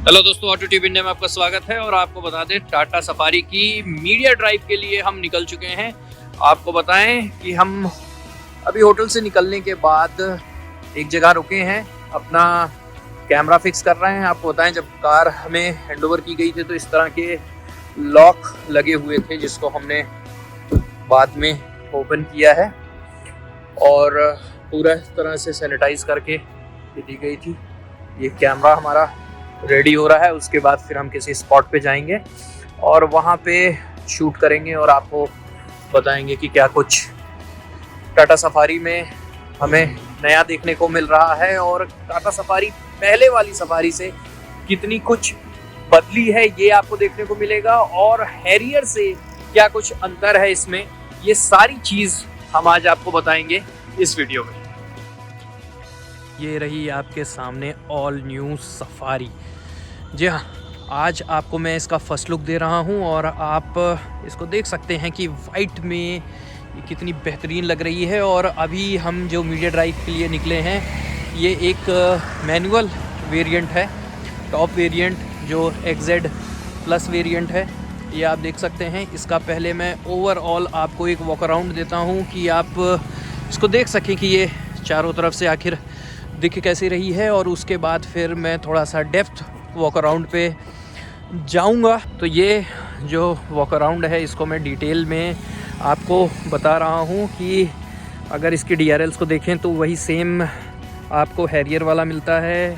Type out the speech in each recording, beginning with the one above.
Hello दोस्तों, auto tube India में आपका स्वागत है। और आपको बता दें, टाटा सफारी की मीडिया ड्राइव के लिए हम निकल चुके हैं। आपको बताएं कि हम अभी होटल से निकलने के बाद एक जगह रुके हैं, अपना कैमरा फिक्स कर रहे हैं। आपको बताएं, जब कार हमें हैंडओवर की गई थी तो इस तरह के लॉक लगे हुए थे, जिसको हमने बाद में ओपन किया है और पूरा तरह से सैनिटाइज करके दी गई थी। ये कैमरा हमारा रेडी हो रहा है, उसके बाद फिर हम किसी स्पॉट पे जाएंगे और वहाँ पे शूट करेंगे और आपको बताएंगे कि क्या कुछ टाटा सफारी में हमें नया देखने को मिल रहा है और टाटा सफारी पहले वाली सफारी से कितनी कुछ बदली है, ये आपको देखने को मिलेगा। और हैरियर से क्या कुछ अंतर है इसमें, ये सारी चीज़ हम आज आपको बताएंगे इस वीडियो में। ये रही आपके सामने ऑल न्यू सफारी। जी हाँ, आज आपको मैं इसका फर्स्ट लुक दे रहा हूँ और आप इसको देख सकते हैं कि वाइट में ये कितनी बेहतरीन लग रही है। और अभी हम जो मीडिया ड्राइव के लिए निकले हैं, ये एक मैनुअल वेरिएंट है, टॉप वेरिएंट जो XZ प्लस वेरिएंट है, ये आप देख सकते हैं। इसका पहले मैं ओवरऑल आपको एक वॉक अराउंड देता हूँ कि आप इसको देख सकें कि ये चारों तरफ से आखिर दिख कैसी रही है, और उसके बाद फिर मैं थोड़ा सा डेप्थ वॉक अराउंड पे जाऊंगा। तो ये जो वॉक अराउंड है, इसको मैं डिटेल में आपको बता रहा हूँ कि अगर इसके DRLs को देखें तो वही सेम आपको हैरियर वाला मिलता है।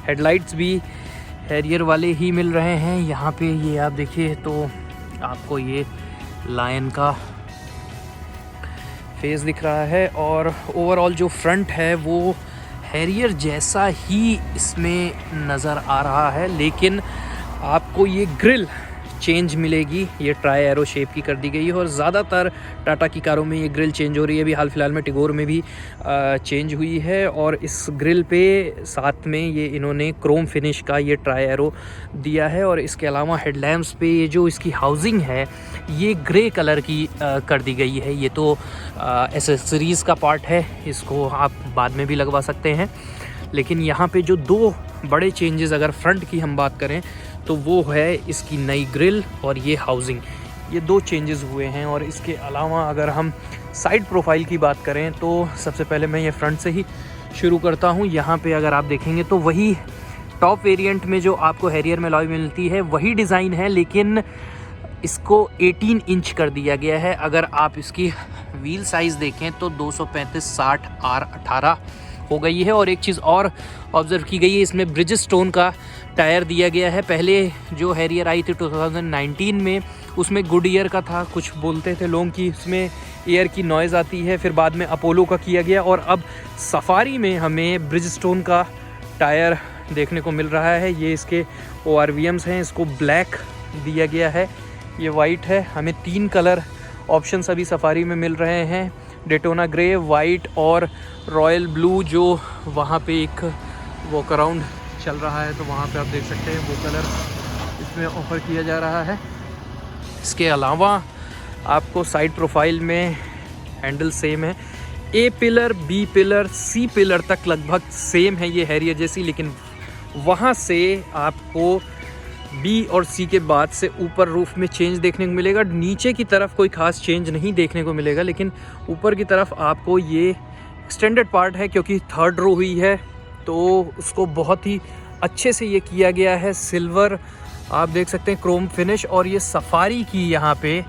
हेडलाइट्स भी हैरियर वाले ही मिल रहे हैं। यहाँ पे ये आप देखिए तो आपको ये लायन का फेस दिख रहा है, और ओवरऑल जो फ्रंट है वो हैरियर जैसा ही इसमें नज़र आ रहा है, लेकिन आपको ये ग्रिल चेंज मिलेगी। ये ट्राई एरो शेप की कर दी गई है और ज़्यादातर टाटा की कारों में ये ग्रिल चेंज हो रही है। अभी हाल फिलहाल में टिगोर में भी चेंज हुई है, और इस ग्रिल पे साथ में ये इन्होंने क्रोम फिनिश का ये ट्राई एरो दिया है। और इसके अलावा हेडलैम्प्स पे ये जो इसकी हाउसिंग है, ये ग्रे कलर की कर दी गई है। ये तो एसेसरीज़ का पार्ट है, इसको आप बाद में भी लगवा सकते हैं। लेकिन यहाँ पे जो दो बड़े चेंजेस अगर फ्रंट की हम बात करें तो वो है इसकी नई ग्रिल और ये हाउसिंग, ये दो चेंजेस हुए हैं। और इसके अलावा अगर हम साइड प्रोफाइल की बात करें तो सबसे पहले मैं ये फ्रंट से ही शुरू करता हूँ। यहाँ पे अगर आप देखेंगे तो वही टॉप वेरिएंट में जो आपको हैरियर में अलॉय मिलती है वही डिज़ाइन है, लेकिन इसको 18 इंच कर दिया गया है। अगर आप इसकी व्हील साइज़ देखें तो 235/60 R18 हो गई है। और एक चीज़ और ऑब्ज़र्व की गई है, इसमें ब्रिजस्टोन का टायर दिया गया है। पहले जो हैरियर आई थी 2019 में, उसमें गुड ईयर का था। कुछ बोलते थे लोग कि इसमें एयर की नॉइज़ आती है, फिर बाद में अपोलो का किया गया, और अब सफारी में हमें ब्रिजस्टोन का टायर देखने को मिल रहा है। ये इसके ORVMs हैं, इसको ब्लैक दिया गया है, ये वाइट है। हमें 3 कलर ऑप्शन अभी सफारी में मिल रहे हैं, डेटोना ग्रे, वाइट और रॉयल ब्लू, जो वहाँ पे एक वॉक अराउंड चल रहा है तो वहाँ पे आप देख सकते हैं वो कलर इसमें ऑफ़र किया जा रहा है। इसके अलावा आपको साइड प्रोफाइल में हैंडल सेम है, A pillar, B pillar, C pillar तक लगभग सेम है ये हैरियर जैसी, लेकिन वहाँ से आपको B और C के बाद से ऊपर रूफ में चेंज देखने को मिलेगा। नीचे की तरफ कोई ख़ास चेंज नहीं देखने को मिलेगा, लेकिन ऊपर की तरफ आपको ये एक्सटेंडेड पार्ट है, क्योंकि 3rd रो हुई है तो उसको बहुत ही अच्छे से ये किया गया है। सिल्वर आप देख सकते हैं, क्रोम फिनिश, और ये सफारी की यहाँ पे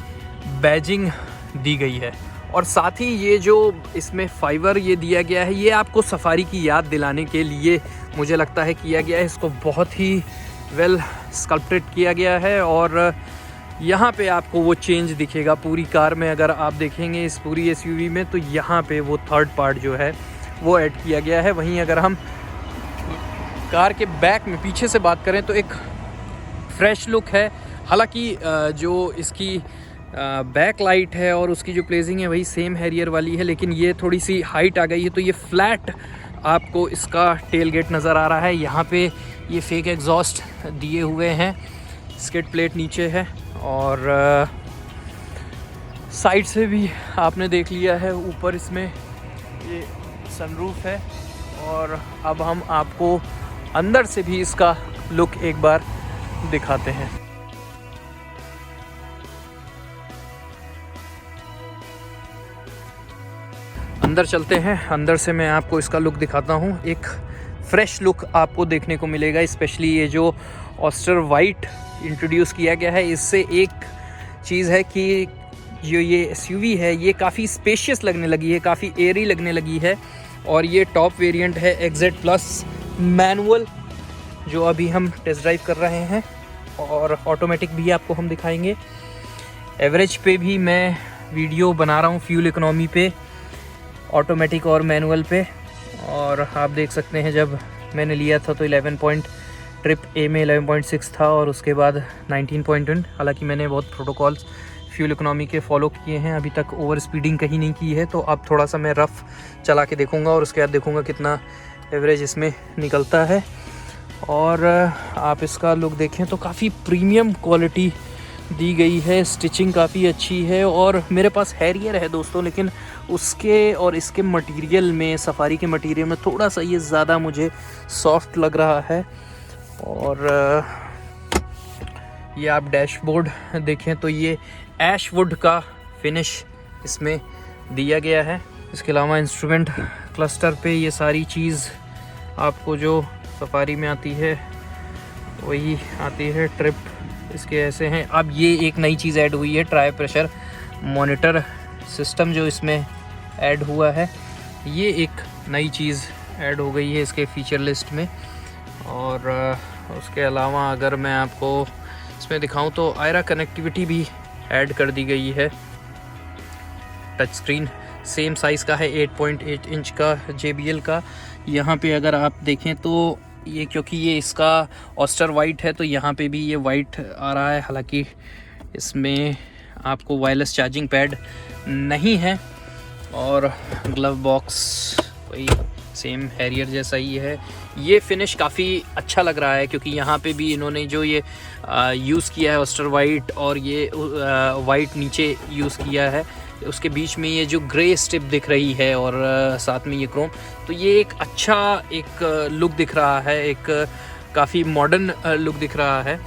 बैजिंग दी गई है। और साथ ही ये जो इसमें फाइबर ये दिया गया है, ये आपको सफारी की याद दिलाने के लिए मुझे लगता है किया गया है। इसको बहुत ही वेल स्कल्प्टेड किया गया है, और यहाँ पे आपको वो चेंज दिखेगा पूरी कार में। अगर आप देखेंगे इस पूरी SUV में तो यहाँ पे वो 3rd पार्ट जो है वो ऐड किया गया है। वहीं अगर हम कार के बैक में पीछे से बात करें तो एक फ्रेश लुक है। हालांकि जो इसकी बैक लाइट है और उसकी जो प्लेसिंग है वही सेम हैरियर वाली है, लेकिन ये थोड़ी सी हाइट आ गई है, तो ये फ्लैट आपको इसका टेल गेट नज़र आ रहा है। यहाँ पे ये फेक एग्जॉस्ट दिए हुए हैं, स्किड प्लेट नीचे है, और साइड से भी आपने देख लिया है। ऊपर इसमें ये सनरूफ है, और अब हम आपको अंदर से भी इसका लुक एक बार दिखाते हैं। अंदर चलते हैं, अंदर से मैं आपको इसका लुक दिखाता हूँ। एक फ्रेश लुक आपको देखने को मिलेगा, स्पेशली ये जो ऑस्टर वाइट इंट्रोड्यूस किया गया है, इससे एक चीज़ है कि जो ये एसयूवी है ये काफ़ी स्पेशियस लगने लगी है, काफ़ी एयरी लगने लगी है। और ये टॉप वेरिएंट है XZ प्लस मैनुअल, जो अभी हम टेस्ट ड्राइव कर रहे हैं, और ऑटोमेटिक भी आपको हम दिखाएंगे। एवरेज पे भी मैं वीडियो बना रहा हूँ, फ्यूल इकोनॉमी पे, ऑटोमेटिक और मैनुअल पे। और आप देख सकते हैं जब मैंने लिया था तो 11 ट्रिप ए में 11.6 था और उसके बाद 19.1। हालांकि मैंने बहुत प्रोटोकॉल्स फ्यूल इकोनॉमी के फॉलो किए हैं, अभी तक ओवर स्पीडिंग कहीं नहीं की है। तो अब थोड़ा सा मैं रफ़ चला के देखूंगा और उसके बाद देखूंगा कितना एवरेज इसमें निकलता है। और आप इसका लुक देखें तो काफ़ी प्रीमियम क्वालिटी दी गई है, स्टिचिंग काफ़ी अच्छी है। और मेरे पास हैरियर है दोस्तों, लेकिन उसके और इसके मटेरियल में, सफारी के मटेरियल में थोड़ा सा ये ज़्यादा मुझे सॉफ्ट लग रहा है। और ये आप डैशबोर्ड देखें तो ये ऐशवुड का फिनिश इसमें दिया गया है। इसके अलावा इंस्ट्रूमेंट क्लस्टर पे ये सारी चीज़ आपको जो सफारी में आती है वही आती है। ट्रिप इसके ऐसे हैं। अब ये एक नई चीज़ ऐड हुई है, ट्राई प्रेशर मॉनिटर सिस्टम जो इसमें ऐड हुआ है, ये एक नई चीज़ ऐड हो गई है इसके फीचर लिस्ट में। और उसके अलावा अगर मैं आपको इसमें दिखाऊं तो आयरा कनेक्टिविटी भी ऐड कर दी गई है। टच स्क्रीन सेम साइज़ का है, 8.8 इंच का JBL का। यहाँ पे अगर आप देखें तो ये, क्योंकि ये इसका ऑस्टर वाइट है तो यहाँ पे भी ये वाइट आ रहा है। हालांकि इसमें आपको वायरलेस चार्जिंग पैड नहीं है। और ग्लव बॉक्स वही सेम हैरियर जैसा ही है। ये फिनिश काफ़ी अच्छा लग रहा है, क्योंकि यहाँ पे भी इन्होंने जो ये यूज़ किया है ऑस्टर वाइट, और ये वाइट नीचे यूज़ किया है, उसके बीच में ये जो ग्रे स्ट्रिप दिख रही है और साथ में ये क्रोम, तो ये एक अच्छा एक लुक दिख रहा है, एक काफ़ी मॉडर्न लुक दिख रहा है।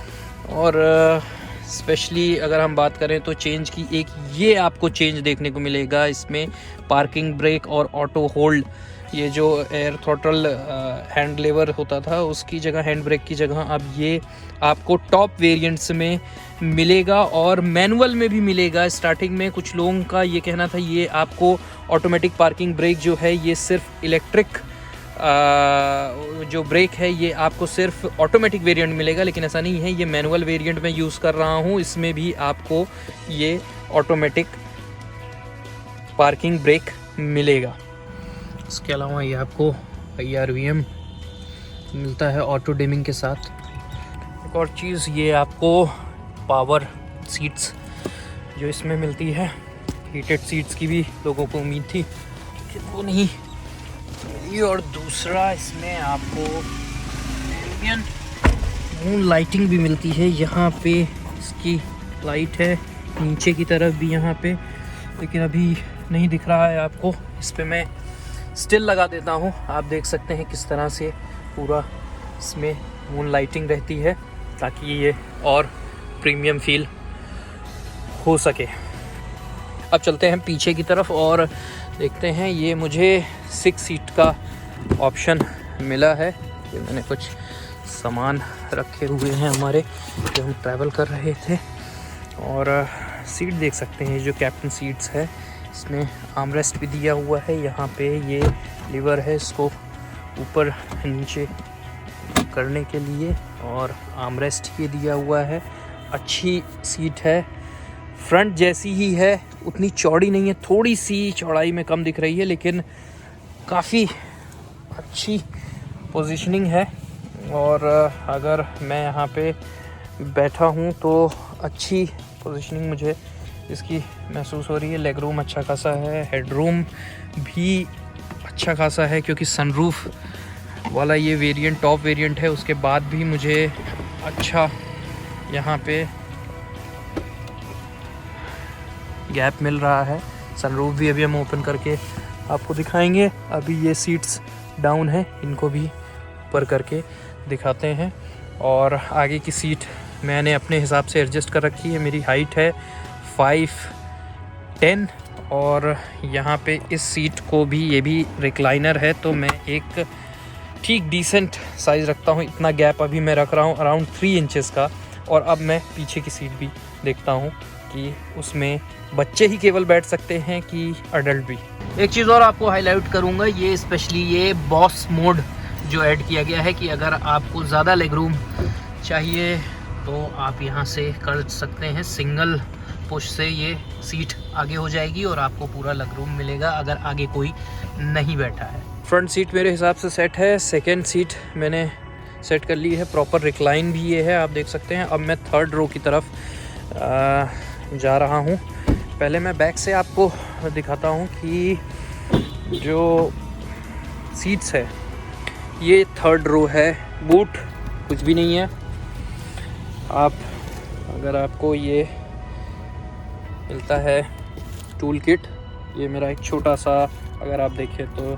और स्पेशली अगर हम बात करें तो चेंज की, एक ये आपको चेंज देखने को मिलेगा इसमें, पार्किंग ब्रेक और ऑटो होल्ड। ये जो एयर थ्रॉटल हैंड लेवर होता था उसकी जगह, हैंड ब्रेक की जगह, अब ये आपको टॉप वेरिएंट्स में मिलेगा और मैनुअल में भी मिलेगा। स्टार्टिंग में कुछ लोगों का ये कहना था ये आपको ऑटोमेटिक पार्किंग ब्रेक जो है ये सिर्फ इलेक्ट्रिक जो ब्रेक है ये आपको सिर्फ ऑटोमेटिक वेरिएंट मिलेगा, लेकिन ऐसा नहीं है। ये मैनुअल वेरिएंट में यूज़ कर रहा हूँ, इसमें भी आपको ये ऑटोमेटिक पार्किंग ब्रेक मिलेगा। इसके अलावा ये आपको IRVM मिलता है ऑटो डिमिंग के साथ। एक और चीज़ ये आपको पावर सीट्स जो इसमें मिलती है, हीटेड सीट्स की भी लोगों को उम्मीद थी कि वो नहीं मिली। और दूसरा इसमें आपको एम्बिएंट मून लाइटिंग भी मिलती है। यहाँ पे इसकी लाइट है नीचे की तरफ भी यहाँ पे, लेकिन अभी नहीं दिख रहा है आपको। इस पे मैं स्टिल लगा देता हूँ, आप देख सकते हैं किस तरह से पूरा इसमें मून लाइटिंग रहती है, ताकि ये और प्रीमियम फील हो सके। अब चलते हैं पीछे की तरफ और देखते हैं। ये मुझे 6 सीट का ऑप्शन मिला है। ये मैंने कुछ सामान रखे हुए हैं हमारे, जो हम ट्रैवल कर रहे थे। और सीट देख सकते हैं, जो कैप्टन सीट्स है इसमें आर्मरेस्ट भी दिया हुआ है। यहाँ पे ये लीवर है इसको ऊपर नीचे करने के लिए, और आर्मरेस्ट ये दिया हुआ है। अच्छी सीट है, फ्रंट जैसी ही है, उतनी चौड़ी नहीं है, थोड़ी सी चौड़ाई में कम दिख रही है, लेकिन काफ़ी अच्छी पोजीशनिंग है। और अगर मैं यहाँ पे बैठा हूँ तो अच्छी पोजीशनिंग मुझे इसकी महसूस हो रही है। लेग रूम अच्छा खासा है, हेड रूम भी अच्छा खासा है, क्योंकि सनरूफ वाला ये वेरिएंट टॉप वेरिएंट है। उसके बाद भी मुझे अच्छा यहाँ पे गैप मिल रहा है। सनरूफ भी अभी हम ओपन करके आपको दिखाएंगे। अभी ये सीट्स डाउन है, इनको भी ऊपर करके दिखाते हैं। और आगे की सीट मैंने अपने हिसाब से एडजस्ट कर रखी है। मेरी हाइट है 5'10" और यहाँ पे इस सीट को भी, ये भी रिक्लाइनर है, तो मैं एक ठीक डिसेंट साइज़ रखता हूँ। इतना गैप अभी मैं रख रहा हूँ अराउंड 3 इंचेस का। और अब मैं पीछे की सीट भी देखता हूँ कि उसमें बच्चे ही केवल बैठ सकते हैं कि अडल्ट भी। एक चीज़ और आपको हाईलाइट करूँगा, ये स्पेशली ये बॉस मोड जो ऐड किया गया है कि अगर आपको ज़्यादा लेग रूम चाहिए तो आप यहाँ से कर सकते हैं। सिंगल पुश से ये सीट आगे हो जाएगी और आपको पूरा लेग रूम मिलेगा अगर आगे कोई नहीं बैठा है। फ्रंट सीट मेरे हिसाब से सेट है। सेकंड सीट मैंने सेट कर ली है, प्रॉपर रिक्लाइन भी ये है, आप देख सकते हैं। अब मैं थर्ड रो की तरफ जा रहा हूँ। पहले मैं बैक से आपको दिखाता हूँ कि जो सीट्स है ये थर्ड रो है। बूट कुछ भी नहीं है। आप अगर आपको ये मिलता है टूल किट, ये मेरा एक छोटा सा, अगर आप देखें तो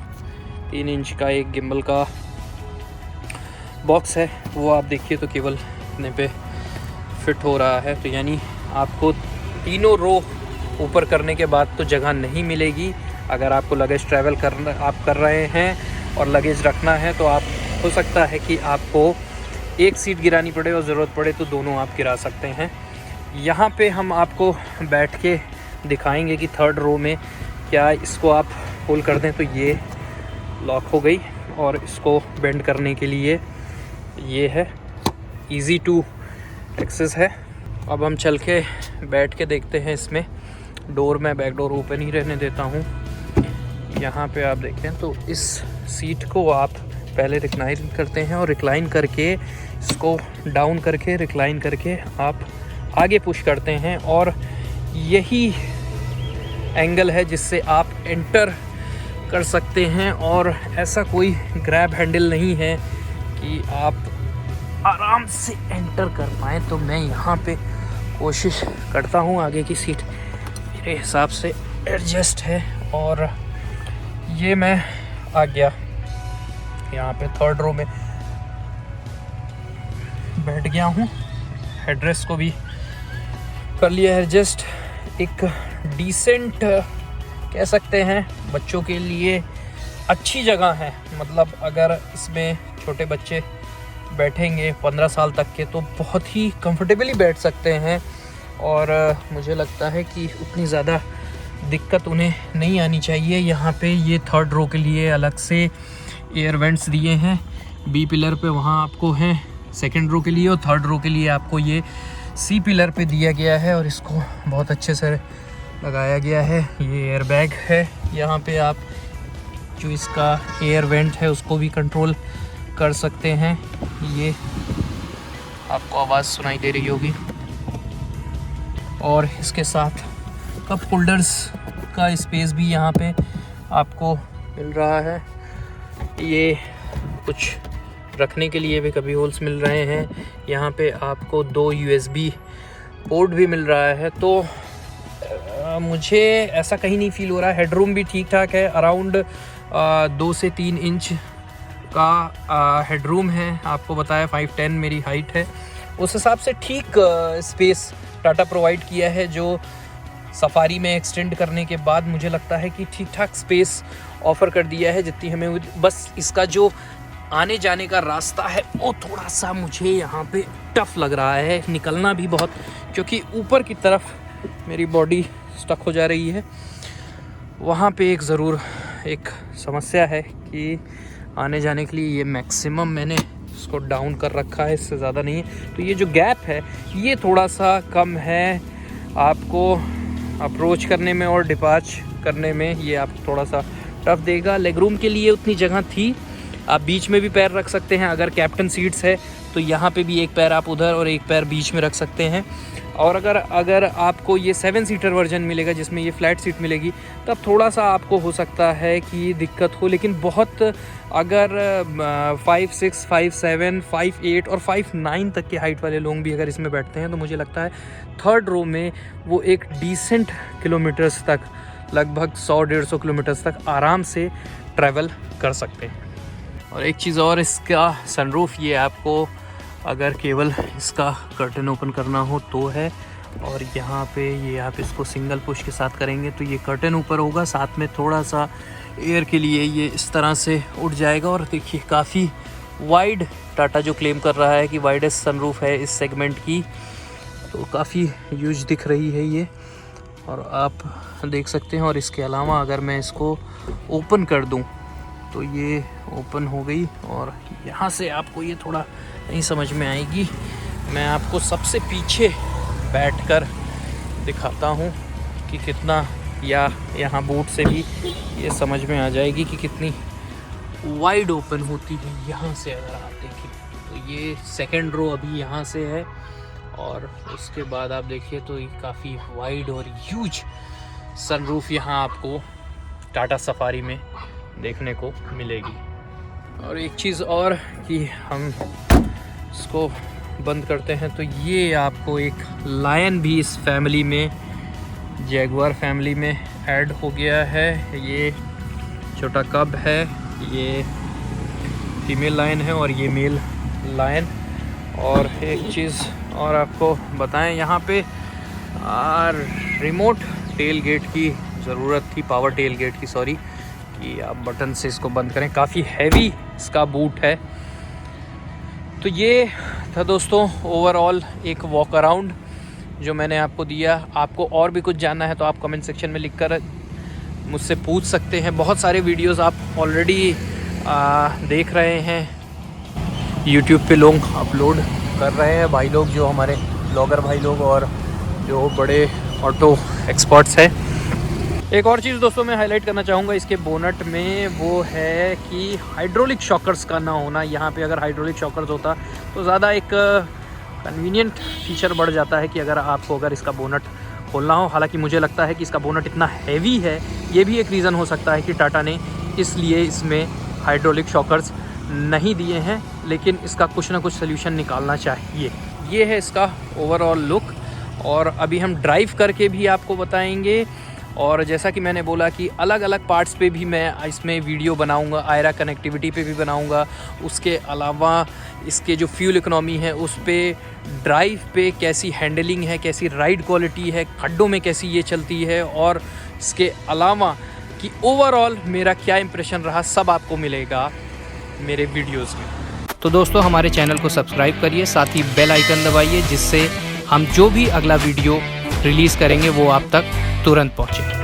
3 इंच का एक गिम्बल का बॉक्स है, वो आप देखिए तो केवल इतने पे फिट हो रहा है। तो यानी आपको तीनों रो ऊपर करने के बाद तो जगह नहीं मिलेगी। अगर आपको लगेज ट्रैवल कर रहे हैं और लगेज रखना है तो आप, हो सकता है कि आपको एक सीट गिरानी पड़े और ज़रूरत पड़े तो दोनों आप गिरा सकते हैं। यहाँ पे हम आपको बैठ के दिखाएंगे कि थर्ड रो में क्या इसको आप होल्ड कर दें तो ये लॉक हो गई, और इसको बेंड करने के लिए ये है, इजी टू एक्सेस है। अब हम चल के बैठ के देखते हैं इसमें। डोर में बैक डोर ओपन ही रहने देता हूँ। यहाँ पे आप देखें तो इस सीट को आप पहले रिक्लाइन करते हैं और रिक्लाइन करके इसको डाउन करके रिक्लाइन करके आप आगे पुश करते हैं, और यही एंगल है जिससे आप एंटर कर सकते हैं। और ऐसा कोई ग्रैब हैंडल नहीं है कि आप आराम से एंटर कर पाएँ। तो मैं यहाँ पे कोशिश करता हूँ। आगे की सीट मेरे हिसाब से एडजस्ट है और ये मैं आ गया यहाँ पे थर्ड रो में बैठ गया हूँ। हेडरेस्ट को भी कर लिया है एडजस्ट। एक डिसेंट कह सकते हैं बच्चों के लिए अच्छी जगह है। मतलब अगर इसमें छोटे बच्चे बैठेंगे 15 साल तक के तो बहुत ही कंफर्टेबली बैठ सकते हैं, और मुझे लगता है कि उतनी ज़्यादा दिक्कत उन्हें नहीं आनी चाहिए। यहाँ पे ये थर्ड रो के लिए अलग से एयर वेंट्स दिए हैं। बी पिलर पे वहाँ आपको हैं सेकंड रो के लिए, और थर्ड रो के लिए आपको ये सी पिलर पे दिया गया है और इसको बहुत अच्छे से लगाया गया है। ये एयर बैग है। यहाँ पे आप जो इसका एयर वेंट है उसको भी कंट्रोल कर सकते हैं। ये आपको आवाज़ सुनाई दे रही होगी। और इसके साथ कप होल्डर्स का स्पेस भी यहाँ पे आपको मिल रहा है। ये कुछ रखने के लिए भी कभी होल्स मिल रहे हैं। यहाँ पे आपको 2 USB पोर्ट भी मिल रहा है। तो मुझे ऐसा कहीं नहीं फील हो रहा है। हेडरूम भी ठीक ठाक है। अराउंड 2 से 3 इंच का हेडरूम है। आपको बताया 5'10" मेरी हाइट है। उस हिसाब से ठीक स्पेस टाटा प्रोवाइड किया है, जो सफारी में एक्सटेंड करने के बाद मुझे लगता है कि ठीक ठाक स्पेस ऑफ़र कर दिया है जितनी हमें। बस इसका जो आने जाने का रास्ता है वो थोड़ा सा मुझे यहाँ पे टफ़ लग रहा है, निकलना भी बहुत, क्योंकि ऊपर की तरफ मेरी बॉडी स्टक हो जा रही है। वहाँ पे एक ज़रूर एक समस्या है कि आने जाने के लिए ये मैक्सिमम मैंने इसको डाउन कर रखा है, इससे ज़्यादा नहीं है। तो ये जो गैप है ये थोड़ा सा कम है। आपको अप्रोच करने में और डिपार्च करने में ये आपको थोड़ा सा टफ देगा। लेग रूम के लिए उतनी जगह थी, आप बीच में भी पैर रख सकते हैं। अगर कैप्टन सीट्स है तो यहाँ पे भी एक पैर आप उधर और एक पैर बीच में रख सकते हैं। और अगर आपको ये 7 सीटर वर्जन मिलेगा जिसमें ये फ्लैट सीट मिलेगी, तब थोड़ा सा आपको हो सकता है कि दिक्कत हो। लेकिन बहुत अगर 5'6", 5'7", 5'8" और 5'9" तक के हाइट वाले लोग भी अगर इसमें बैठते हैं तो मुझे लगता है थर्ड रो में वो एक डिसेंट किलोमीटर्स तक, लगभग 100-150 किलोमीटर्स तक आराम से ट्रैवल कर सकते हैं। और एक चीज़ और, इसका सनरूफ ये आपको अगर केवल इसका कर्टन ओपन करना हो तो है। और यहाँ पे ये आप इसको सिंगल पुश के साथ करेंगे तो ये कर्टन ऊपर होगा, साथ में थोड़ा सा एयर के लिए ये इस तरह से उठ जाएगा। और देखिए काफ़ी वाइड, टाटा जो क्लेम कर रहा है कि वाइडेस्ट सनरूफ है इस सेगमेंट की, तो काफ़ी ह्यूज दिख रही है ये, और आप देख सकते हैं। और इसके अलावा अगर मैं इसको ओपन कर दूं तो ये ओपन हो गई। और यहाँ से आपको ये थोड़ा नहीं समझ में आएगी, मैं आपको सबसे पीछे बैठकर दिखाता हूँ कि कितना, या यहाँ बूट से भी ये समझ में आ जाएगी कि कितनी वाइड ओपन होती है। यहाँ से अगर आप देखें तो ये सेकंड रो अभी यहाँ से है, और उसके बाद आप देखिए तो ये काफ़ी वाइड और ह्यूज सनरूफ यहाँ आपको टाटा सफारी में देखने को मिलेगी। और एक चीज़ और कि हम इसको बंद करते हैं तो ये आपको एक लायन भी इस फैमिली में, जैगुआर फैमिली में ऐड हो गया है। ये छोटा कब है, ये फीमेल लायन है और ये मेल लायन। और एक चीज़ और आपको बताएं, यहाँ पे रिमोट टेल गेट की ज़रूरत थी, पावर टेल गेट की सॉरी, कि आप बटन से इसको बंद करें। काफ़ी हैवी इसका बूट है। तो ये था दोस्तों ओवरऑल एक वॉक अराउंड जो मैंने आपको दिया। आपको और भी कुछ जानना है तो आप कमेंट सेक्शन में लिखकर मुझसे पूछ सकते हैं। बहुत सारे वीडियोस आप ऑलरेडी देख रहे हैं, यूट्यूब पे लोग अपलोड कर रहे हैं, भाई लोग जो हमारे ब्लॉगर भाई लोग और जो बड़े ऑटो एक्सपर्ट्स हैं। एक और चीज़ दोस्तों मैं हाईलाइट करना चाहूँगा इसके बोनट में, वो है कि हाइड्रोलिक शॉकर्स का ना होना। यहाँ पे अगर हाइड्रोलिक शॉकर्स होता तो ज़्यादा एक कन्वीनियंट फीचर बढ़ जाता है कि अगर इसका बोनट खोलना हो। हालांकि मुझे लगता है कि इसका बोनट इतना हैवी है, ये भी एक रीज़न हो सकता है कि टाटा ने इसलिए इसमें हाइड्रोलिक शॉकर्स नहीं दिए हैं, लेकिन इसका कुछ ना कुछ सोल्यूशन निकालना चाहिए। ये है इसका ओवरऑल लुक, और अभी हम ड्राइव करके भी आपको बताएंगे। और जैसा कि मैंने बोला कि अलग अलग पार्ट्स पे भी मैं इसमें वीडियो बनाऊंगा, आयरा कनेक्टिविटी पे भी बनाऊंगा, उसके अलावा इसके जो फ्यूल इकोनॉमी है उस पे, ड्राइव पे कैसी हैंडलिंग है, कैसी राइड क्वालिटी है, खड्डों में कैसी ये चलती है, और इसके अलावा कि ओवरऑल मेरा क्या इंप्रेशन रहा, सब आपको मिलेगा मेरे वीडियोज़ में। तो दोस्तों हमारे चैनल को सब्सक्राइब करिए, साथ ही बेल आइकन दबाइए, जिससे हम जो भी अगला वीडियो रिलीज़ करेंगे वो आप तक तुरंत पहुँचे।